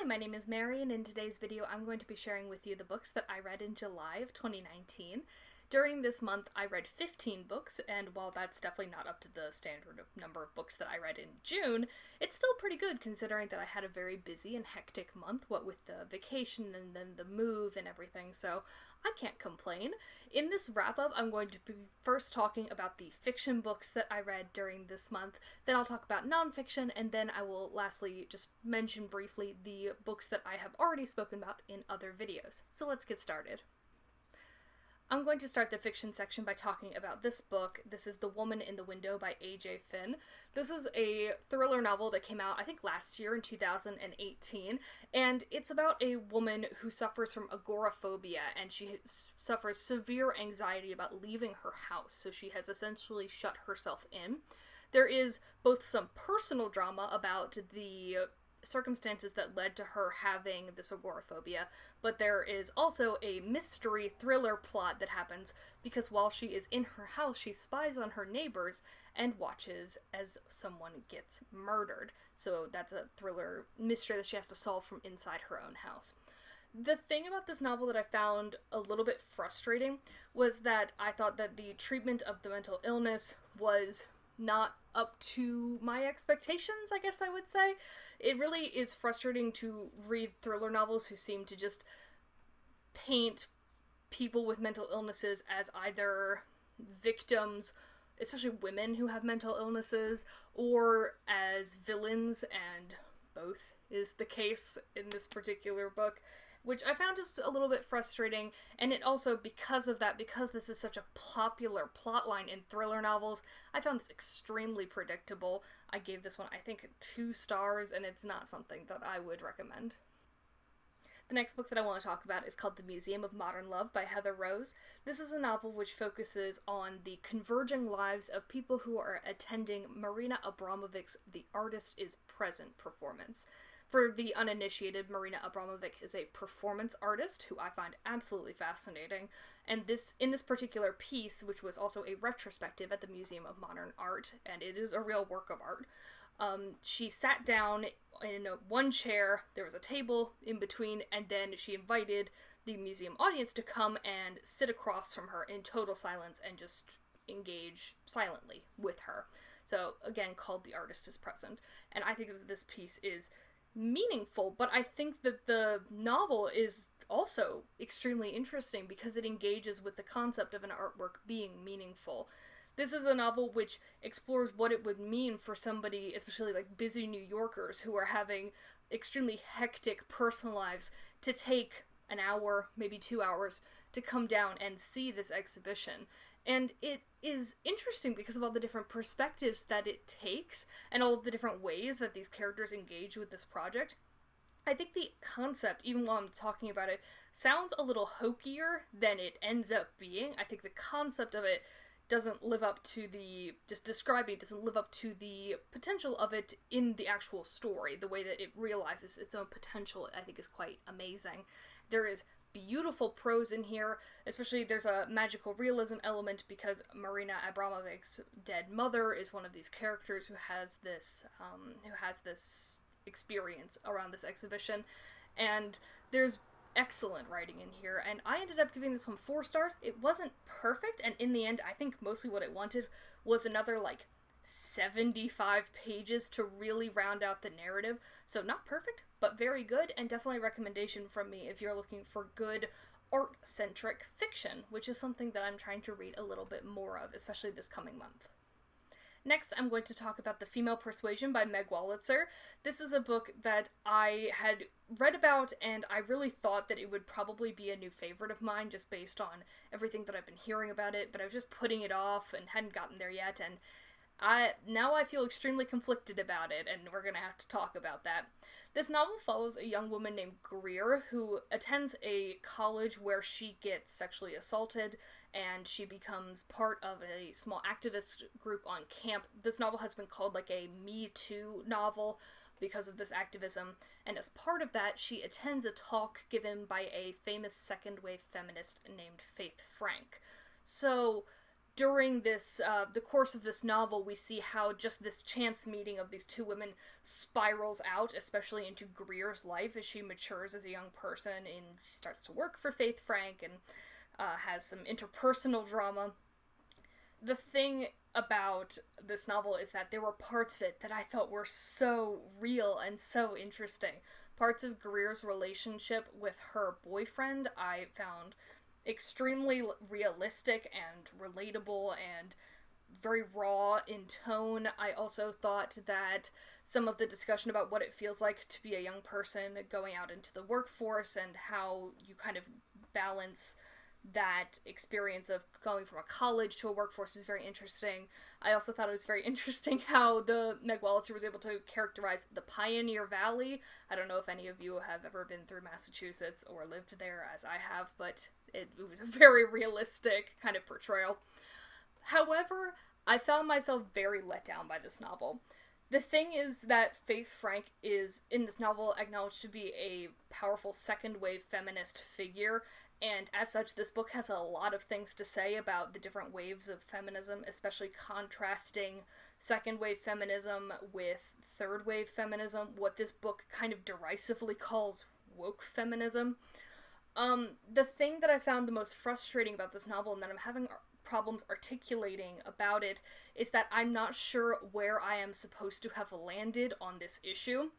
my name is Mary, and in today's video I'm going to be sharing with you the books that I read in July of 2019. During this month I read 15 books, and while that's definitely not up to the standard number of books that I read in June, it's still pretty good considering that I had a very busy and hectic month, what with the vacation and then the move and everything, so I can't complain. In this wrap-up, I'm going to be first talking about the fiction books that I read during this month, then I'll talk about nonfiction, and then I will lastly just mention briefly the books that I have already spoken about in other videos. So let's get started. I'm going to start the fiction section by talking about this book. This is The Woman in the Window by A.J. Finn. This is a thriller novel that came out, I think, last year in 2018, and it's about a woman who suffers from agoraphobia, and she suffers severe anxiety about leaving her house, so she has essentially shut herself in. There is both some personal drama about the circumstances that led to her having this agoraphobia, but there is also a mystery thriller plot that happens because while she is in her house, she spies on her neighbors and watches as someone gets murdered. So that's a thriller mystery that she has to solve from inside her own house. The thing about this novel that I found a little bit frustrating was that I thought that the treatment of the mental illness was not up to my expectations, I guess I would say. It really is frustrating to read thriller novels who seem to just paint people with mental illnesses as either victims, especially women who have mental illnesses, or as villains, and both is the case in this particular book, which I found just a little bit frustrating. And it also, because of that, because this is such a popular plotline in thriller novels, I found this extremely predictable. I gave this one, I think, 2 stars, and it's not something that I would recommend. The next book that I want to talk about is called The Museum of Modern Love by Heather Rose. This is a novel which focuses on the converging lives of people who are attending Marina Abramovich's The Artist is Present performance. For the uninitiated, Marina Abramović is a performance artist who I find absolutely fascinating, and in this particular piece, which was also a retrospective at the Museum of Modern Art, and it is a real work of art, she sat down in one chair, there was a table in between, and then she invited the museum audience to come and sit across from her in total silence and just engage silently with her. So, again, called The Artist is Present, and I think that this piece is meaningful, but I think that the novel is also extremely interesting because it engages with the concept of an artwork being meaningful. This is a novel which explores what it would mean for somebody, especially like busy New Yorkers who are having extremely hectic personal lives, to take an hour, maybe 2 hours, to come down and see this exhibition. And it is interesting because of all the different perspectives that it takes and all of the different ways that these characters engage with this project. I think the concept, even while I'm talking about it, sounds a little hokier than it ends up being. I think the concept of it doesn't live up to the potential of it in the actual story. The way that it realizes its own potential, I think, is quite amazing. There is beautiful prose in here, especially there's a magical realism element because Marina Abramovich's dead mother is one of these characters who has this experience around this exhibition, and there's excellent writing in here, and I ended up giving this one 4 stars. It wasn't perfect, and in the end I think mostly what it wanted was another 75 pages to really round out the narrative. So not perfect, but very good, and definitely a recommendation from me if you're looking for good art-centric fiction, which is something that I'm trying to read a little bit more of, especially this coming month. Next, I'm going to talk about The Female Persuasion by Meg Wolitzer. This is a book that I had read about, and I really thought that it would probably be a new favorite of mine just based on everything that I've been hearing about it, but I was just putting it off and hadn't gotten there yet, and now I feel extremely conflicted about it, and we're gonna have to talk about that. This novel follows a young woman named Greer who attends a college where she gets sexually assaulted, and she becomes part of a small activist group on camp. This novel has been called a Me Too novel because of this activism, and as part of that, she attends a talk given by a famous second-wave feminist named Faith Frank. So during this, the course of this novel, we see how just this chance meeting of these two women spirals out, especially into Greer's life as she matures as a young person and starts to work for Faith Frank and has some interpersonal drama. The thing about this novel is that there were parts of it that I felt were so real and so interesting. Parts of Greer's relationship with her boyfriend I found extremely realistic and relatable and very raw in tone. I also thought that some of the discussion about what it feels like to be a young person going out into the workforce and how you kind of balance that experience of going from a college to a workforce is very interesting. I also thought it was very interesting how Meg Wolitzer was able to characterize the Pioneer Valley. I don't know if any of you have ever been through Massachusetts or lived there as I have, but it was a very realistic kind of portrayal. However, I found myself very let down by this novel. The thing is that Faith Frank is, in this novel, acknowledged to be a powerful second-wave feminist figure, and as such, this book has a lot of things to say about the different waves of feminism, especially contrasting second-wave feminism with third-wave feminism, what this book kind of derisively calls woke feminism. The thing that I found the most frustrating about this novel, and that I'm having problems articulating about it, is that I'm not sure where I am supposed to have landed on this issue,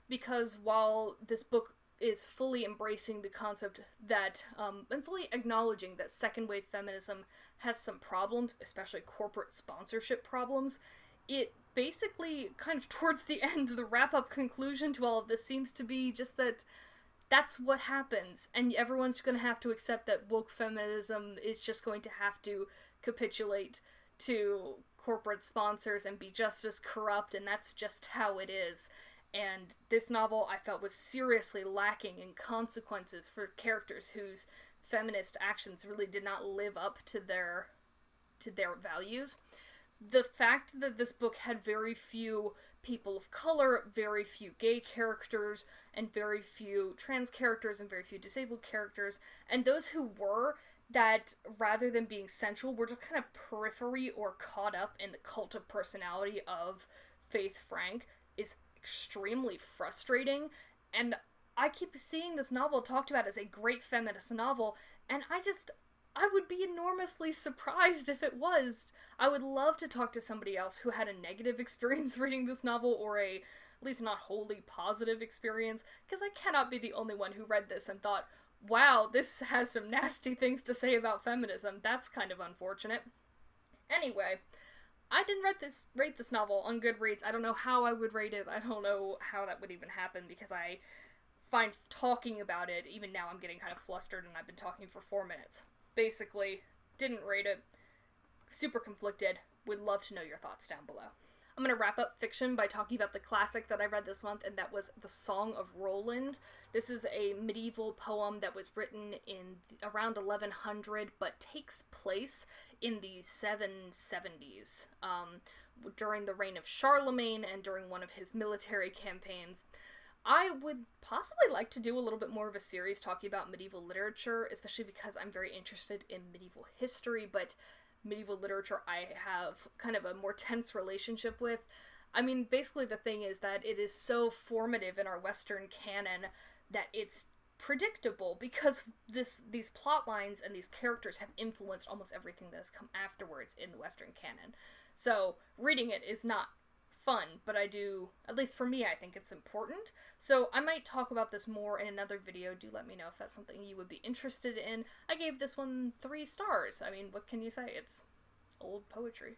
because while this book is fully embracing the concept that, and fully acknowledging that second-wave feminism has some problems, especially corporate sponsorship problems, it basically, kind of towards the end, the wrap-up conclusion to all of this seems to be just that that's what happens, and everyone's gonna have to accept that woke feminism is just going to have to capitulate to corporate sponsors and be just as corrupt, and that's just how it is. And this novel, I felt, was seriously lacking in consequences for characters whose feminist actions really did not live up to their values. The fact that this book had very few people of color, very few gay characters, and very few trans characters, and very few disabled characters, and those who were, that rather than being central, were just kind of periphery or caught up in the cult of personality of Faith Frank, is extremely frustrating. And I keep seeing this novel talked about as a great feminist novel, and I would be enormously surprised if it was. I would love to talk to somebody else who had a negative experience reading this novel, or at least not wholly positive experience, because I cannot be the only one who read this and thought, wow, this has some nasty things to say about feminism. That's kind of unfortunate. Anyway, I didn't rate this novel on Goodreads. I don't know how I would rate it. I don't know how that would even happen, because I find talking about it, even now I'm getting kind of flustered and I've been talking for 4 minutes. Basically, didn't rate it. Super conflicted. Would love to know your thoughts down below. I'm going to wrap up fiction by talking about the classic that I read this month, and that was The Song of Roland. This is a medieval poem that was written in around 1100, but takes place in the 770s, during the reign of Charlemagne and during one of his military campaigns. I would possibly like to do a little bit more of a series talking about medieval literature, especially because I'm very interested in medieval history, but medieval literature I have kind of a more tense relationship with. I mean, basically the thing is that it is so formative in our Western canon that it's predictable, because these plot lines and these characters have influenced almost everything that has come afterwards in the Western canon. So reading it is not fun, but I do, at least for me, I think it's important. So I might talk about this more in another video. Do let me know if that's something you would be interested in. I gave this one 3 stars. I mean, what can you say? It's old poetry.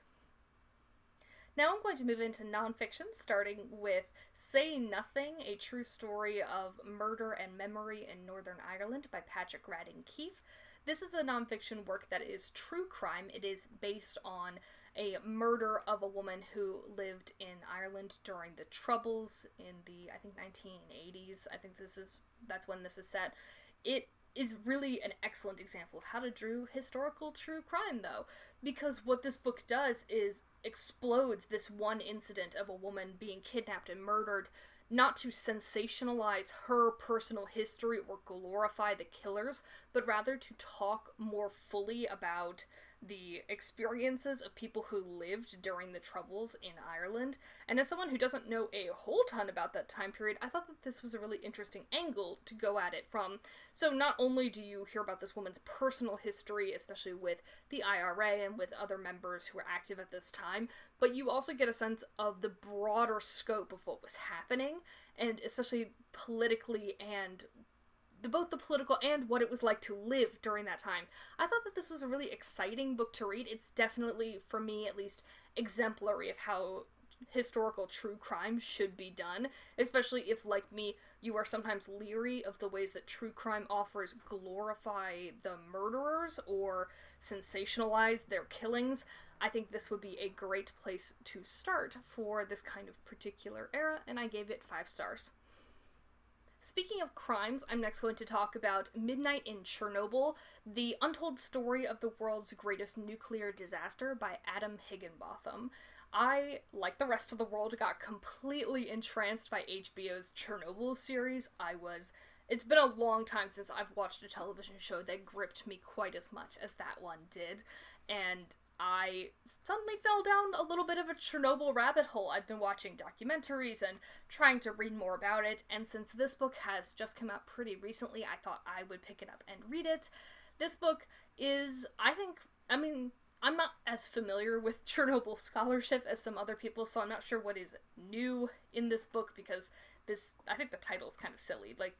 Now I'm going to move into nonfiction, starting with Say Nothing, a true story of murder and memory in Northern Ireland by Patrick Radden Keefe. This is a nonfiction work that is true crime. It is based on a murder of a woman who lived in Ireland during the Troubles in the, I think, 1980s. I think that's when this is set. It is really an excellent example of how to do historical true crime, though, because what this book does is explodes this one incident of a woman being kidnapped and murdered, not to sensationalize her personal history or glorify the killers, but rather to talk more fully about the experiences of people who lived during the Troubles in Ireland. And as someone who doesn't know a whole ton about that time period, I thought that this was a really interesting angle to go at it from. So not only do you hear about this woman's personal history, especially with the IRA and with other members who were active at this time, but you also get a sense of the broader scope of what was happening, and especially politically, and both the political and what it was like to live during that time. I thought that this was a really exciting book to read. It's definitely, for me at least, exemplary of how historical true crime should be done, especially if, like me, you are sometimes leery of the ways that true crime authors glorify the murderers or sensationalize their killings. I think this would be a great place to start for this kind of particular era, and I gave it 5 stars. Speaking of crimes, I'm next going to talk about Midnight in Chernobyl, the untold story of the world's greatest nuclear disaster by Adam Higginbotham. I, like the rest of the world, got completely entranced by HBO's Chernobyl series. It's been a long time since I've watched a television show that gripped me quite as much as that one did, and I suddenly fell down a little bit of a Chernobyl rabbit hole. I've been watching documentaries and trying to read more about it, and since this book has just come out pretty recently, I thought I would pick it up and read it. This book is, I'm not as familiar with Chernobyl scholarship as some other people, so I'm not sure what is new in this book, because I think the title is kind of silly. Like,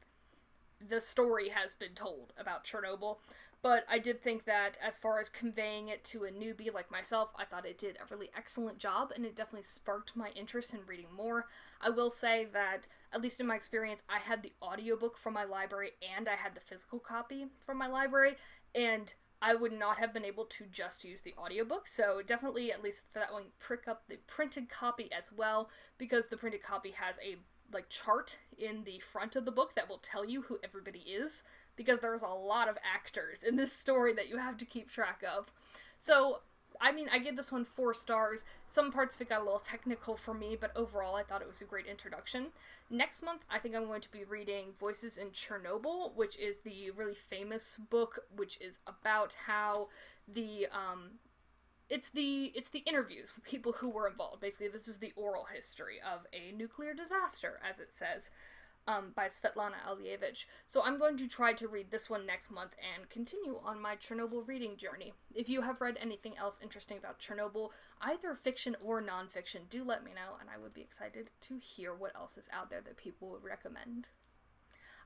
the story has been told about Chernobyl, but I did think that as far as conveying it to a newbie like myself, I thought it did a really excellent job, and it definitely sparked my interest in reading more. I will say that, at least in my experience, I had the audiobook from my library and I had the physical copy from my library, and I would not have been able to just use the audiobook, so definitely, at least for that one, prick up the printed copy as well, because the printed copy has a chart in the front of the book that will tell you who everybody is, because there's a lot of actors in this story that you have to keep track of. So, I give this one 4 stars. Some parts of it got a little technical for me, but overall I thought it was a great introduction. Next month, I think I'm going to be reading Voices in Chernobyl, which is the really famous book, which is about how it's the interviews with people who were involved. Basically, this is the oral history of a nuclear disaster, as it says, by Svetlana Alexievich. So I'm going to try to read this one next month and continue on my Chernobyl reading journey. If you have read anything else interesting about Chernobyl, either fiction or nonfiction, do let me know, and I would be excited to hear what else is out there that people would recommend.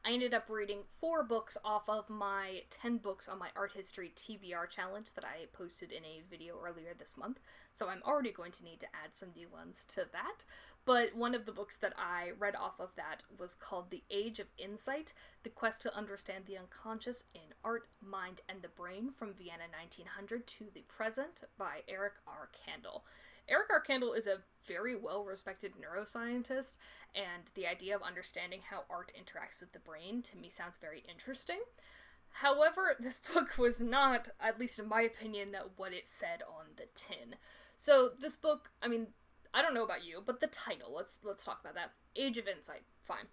I ended up reading 4 books off of my 10 books on my art history TBR challenge that I posted in a video earlier this month, so I'm already going to need to add some new ones to that. But one of the books that I read off of that was called The Age of Insight, The Quest to Understand the Unconscious in Art, Mind, and the Brain from Vienna 1900 to the Present by Eric R. Kandel. Eric R. Kandel is a very well-respected neuroscientist, and the idea of understanding how art interacts with the brain, to me, sounds very interesting. However, this book was not, at least in my opinion, what it said on the tin. So this book, I don't know about you, but the title, let's talk about that. Age of Insight, fine.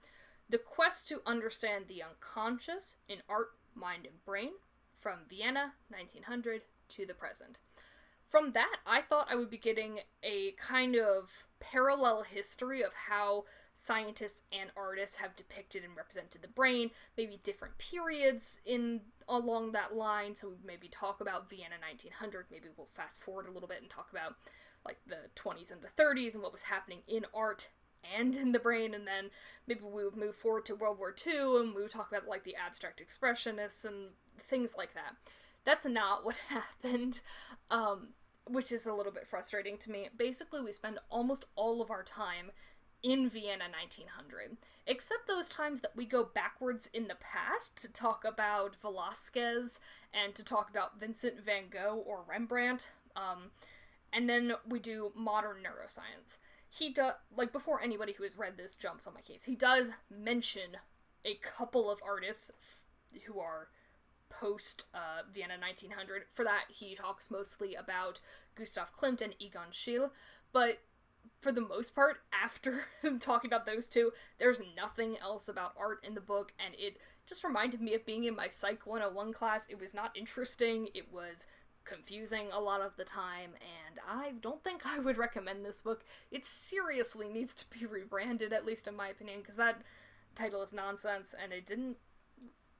The Quest to Understand the Unconscious in Art, Mind, and Brain from Vienna 1900 to the Present. From that, I thought I would be getting a kind of parallel history of how scientists and artists have depicted and represented the brain, maybe different periods along that line. So we maybe talk about Vienna 1900, maybe we'll fast forward a little bit and talk about the 20s and the 30s and what was happening in art and in the brain, and then maybe we would move forward to World War II and we would talk about the abstract expressionists and things like that. That's not what happened, which is a little bit frustrating to me. Basically, we spend almost all of our time in Vienna 1900, except those times that we go backwards in the past to talk about Velázquez and to talk about Vincent van Gogh or Rembrandt, and then we do modern neuroscience. He does, before anybody who has read this jumps on my case, he does mention a couple of artists who are post Vienna 1900. For that, he talks mostly about Gustav Klimt and Egon Schiele, but for the most part, after talking about those two, there's nothing else about art in the book, and it just reminded me of being in my Psych 101 class. It was not interesting, it was confusing a lot of the time, and I don't think I would recommend this book. It seriously needs to be rebranded, at least in my opinion, because that title is nonsense, and it didn't,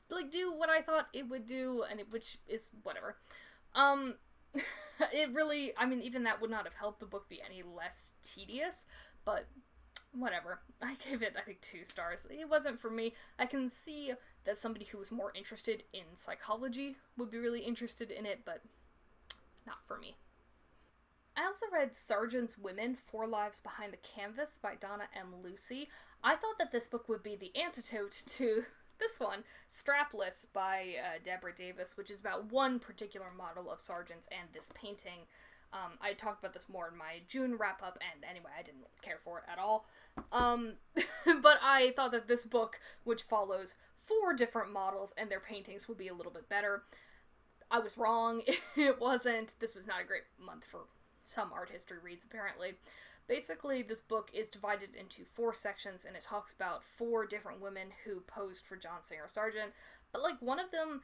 like, do what I thought it would do, and which is whatever. It really, I mean, even that would not have helped the book be any less tedious, but whatever. I gave it, I think, 2 stars. It wasn't for me. I can see that somebody who was more interested in psychology would be really interested in it, but not for me. I also read Sargent's Women, 4 Lives Behind the Canvas by Donna and Lucey. I thought that this book would be the antidote to this one, Strapless by Deborah Davis, which is about one particular model of Sargent's and this painting. I talked about this more in my June wrap-up, and anyway, I didn't care for it at all. But I thought that this book, which follows 4 different models and their paintings, would be a little bit better. I was wrong. It wasn't. This was not a great month for some art history reads, apparently. Basically, this book is divided into 4 sections, and it talks about 4 different women who posed for John Singer Sargent, but, like, one of them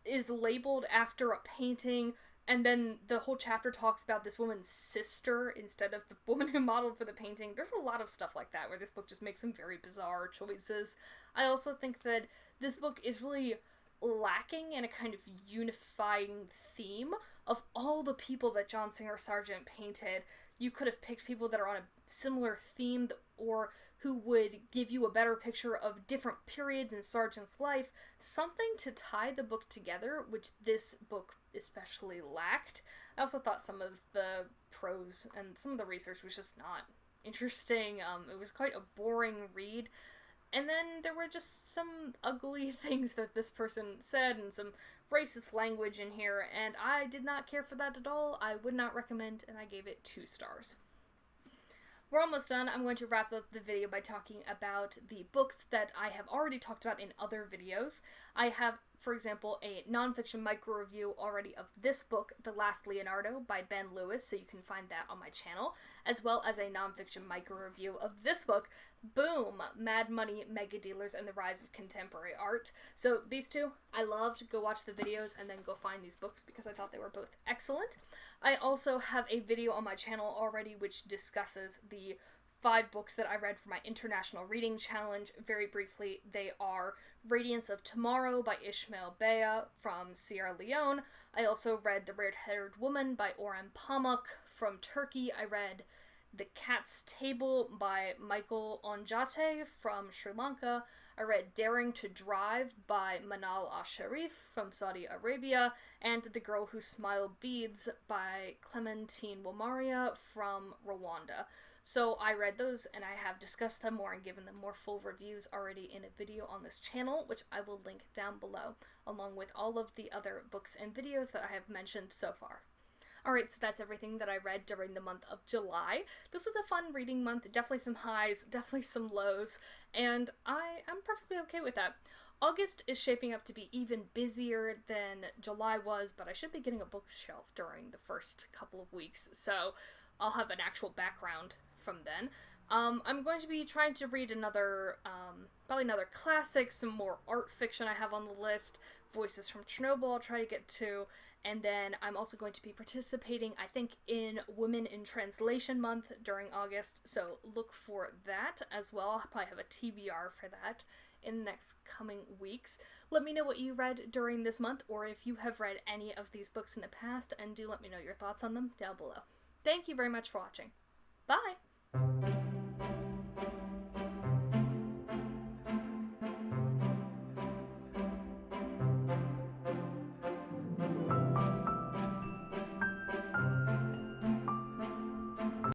is labeled after a painting, and then the whole chapter talks about this woman's sister instead of the woman who modeled for the painting. There's a lot of stuff like that, where this book just makes some very bizarre choices. I also think that this book is really lacking in a kind of unifying theme of all the people that John Singer Sargent painted. You could have picked people that are on a similar theme, or who would give you a better picture of different periods in Sargent's life, something to tie the book together, which this book especially lacked. I also thought some of the prose and some of the research was just not interesting. It was quite a boring read. And then there were just some ugly things that this person said and some racist language in here, and I did not care for that at all. I would not recommend, and I gave it 2 stars. We're almost done. I'm going to wrap up the video by talking about the books that I have already talked about in other videos. I have, for example, a nonfiction micro-review already of this book, The Last Leonardo by Ben Lewis, so you can find that on my channel, as well as a nonfiction micro-review of this book, Boom! Mad Money, Mega Dealers, and the Rise of Contemporary Art. So these 2, I loved. Go watch the videos and then go find these books because I thought they were both excellent. I also have a video on my channel already which discusses the 5 books that I read for my International Reading Challenge. Very briefly, they are Radiance of Tomorrow by Ismail Bea from Sierra Leone. I also read The Red-Haired Woman by Orhan Pamuk from Turkey. I read The Cat's Table by Michael Onjate from Sri Lanka. I read Daring to Drive by Manal Al-Sharif from Saudi Arabia, and The Girl Who Smiled Beads by Clementine Wamaria from Rwanda. So I read those, and I have discussed them more and given them more full reviews already in a video on this channel, which I will link down below, along with all of the other books and videos that I have mentioned so far. Alright, so that's everything that I read during the month of July. This was a fun reading month, definitely some highs, definitely some lows, and I'm perfectly okay with that. August is shaping up to be even busier than July was, but I should be getting a bookshelf during the first couple of weeks, so I'll have an actual background from then. I'm going to be trying to read probably another classic, some more art fiction I have on the list, Voices from Chernobyl I'll try to get to, and then I'm also going to be participating, I think, in Women in Translation Month during August, so look for that as well. I'll probably have a TBR for that in the next coming weeks. Let me know what you read during this month, or if you have read any of these books in the past, and do let me know your thoughts on them down below. Thank you very much for watching. Bye!